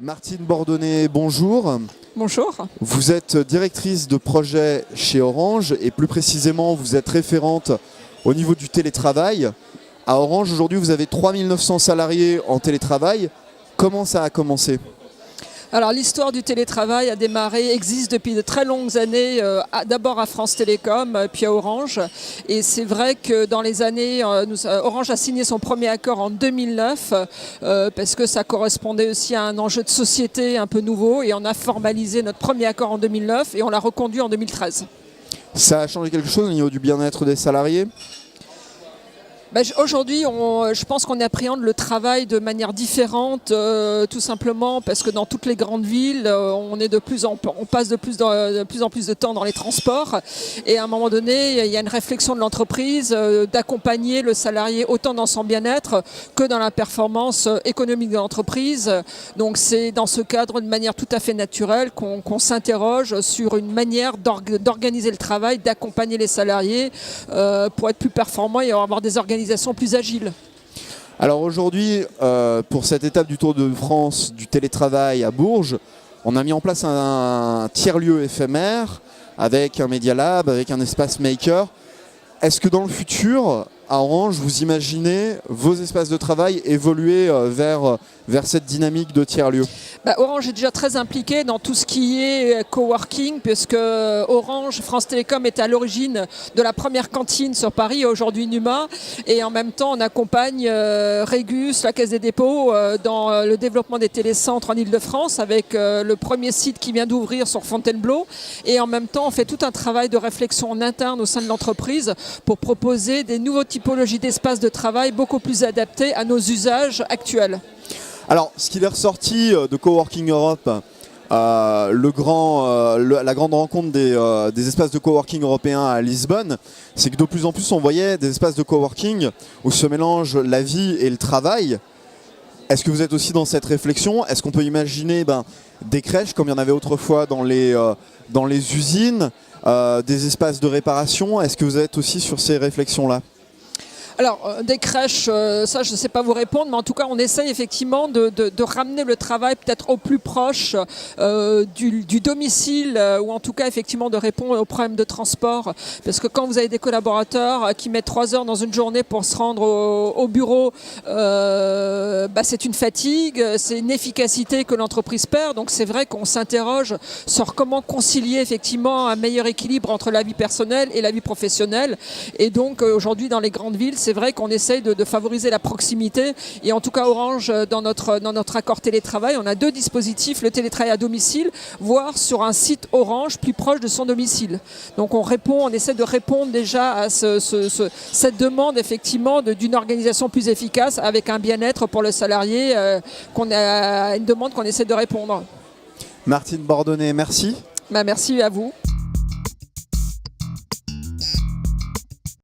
Martine Bordonnet, bonjour. Bonjour. Vous êtes directrice de projet chez Orange et plus précisément, vous êtes référente au niveau du télétravail. À Orange, aujourd'hui, vous avez 3900 salariés en télétravail. Comment ça a commencé ? Alors l'histoire du télétravail a démarré, existe depuis de très longues années, d'abord à France Télécom, puis à Orange. Et c'est vrai que dans les années, Orange a signé son premier accord en 2009, parce que ça correspondait aussi à un enjeu de société un peu nouveau. Et on a formalisé notre premier accord en 2009 et on l'a reconduit en 2013. Ça a changé quelque chose au niveau du bien-être des salariés ? Aujourd'hui, je pense qu'on appréhende le travail de manière différente, tout simplement parce que dans toutes les grandes villes, on passe de plus en plus de temps dans les transports. Et à un moment donné, il y a une réflexion de l'entreprise d'accompagner le salarié autant dans son bien-être que dans la performance économique de l'entreprise. Donc c'est dans ce cadre, de manière tout à fait naturelle, qu'on s'interroge sur une manière d'organiser le travail, d'accompagner les salariés pour être plus performants et avoir des organisations plus agile. Alors aujourd'hui, pour cette étape du Tour de France du télétravail à Bourges, on a mis en place un tiers-lieu éphémère avec un Media Lab, avec un espace maker. Est-ce que dans le futur, à Orange, vous imaginez vos espaces de travail évoluer vers cette dynamique de tiers-lieu ? Orange est déjà très impliqué dans tout ce qui est coworking, puisque Orange, France Télécom était à l'origine de la première cantine sur Paris, aujourd'hui Numa. Et en même temps, on accompagne Régus, la Caisse des dépôts, dans le développement des télécentres en Ile-de-France, avec le premier site qui vient d'ouvrir sur Fontainebleau. Et en même temps, on fait tout un travail de réflexion en interne au sein de l'entreprise pour proposer des nouveaux typologies d'espaces de travail beaucoup plus adaptés à nos usages actuels. Alors, ce qu'il est ressorti de Coworking Europe, la grande rencontre des espaces de coworking européens à Lisbonne, c'est que de plus en plus on voyait des espaces de coworking où se mélangent la vie et le travail. Est-ce que vous êtes aussi dans cette réflexion ? Est-ce qu'on peut imaginer des crèches comme il y en avait autrefois dans les usines, des espaces de réparation ? Est-ce que vous êtes aussi sur ces réflexions-là ? Alors, des crèches, ça je ne sais pas vous répondre, mais en tout cas on essaye effectivement de ramener le travail peut-être au plus proche du domicile, ou en tout cas effectivement de répondre aux problèmes de transport. Parce que quand vous avez des collaborateurs qui mettent 3 heures dans une journée pour se rendre au bureau, c'est une fatigue, c'est une efficacité que l'entreprise perd. Donc c'est vrai qu'on s'interroge sur comment concilier effectivement un meilleur équilibre entre la vie personnelle et la vie professionnelle. Et donc aujourd'hui dans les grandes villes, c'est vrai qu'on essaye de favoriser la proximité. Et en tout cas, Orange, dans notre accord télétravail, on a 2 dispositifs, le télétravail à domicile, voire sur un site Orange plus proche de son domicile. Donc on essaie de répondre déjà à cette demande effectivement d'une organisation plus efficace avec un bien-être pour le salarié, une demande qu'on essaie de répondre. Martine Bordonnet, merci. Merci à vous.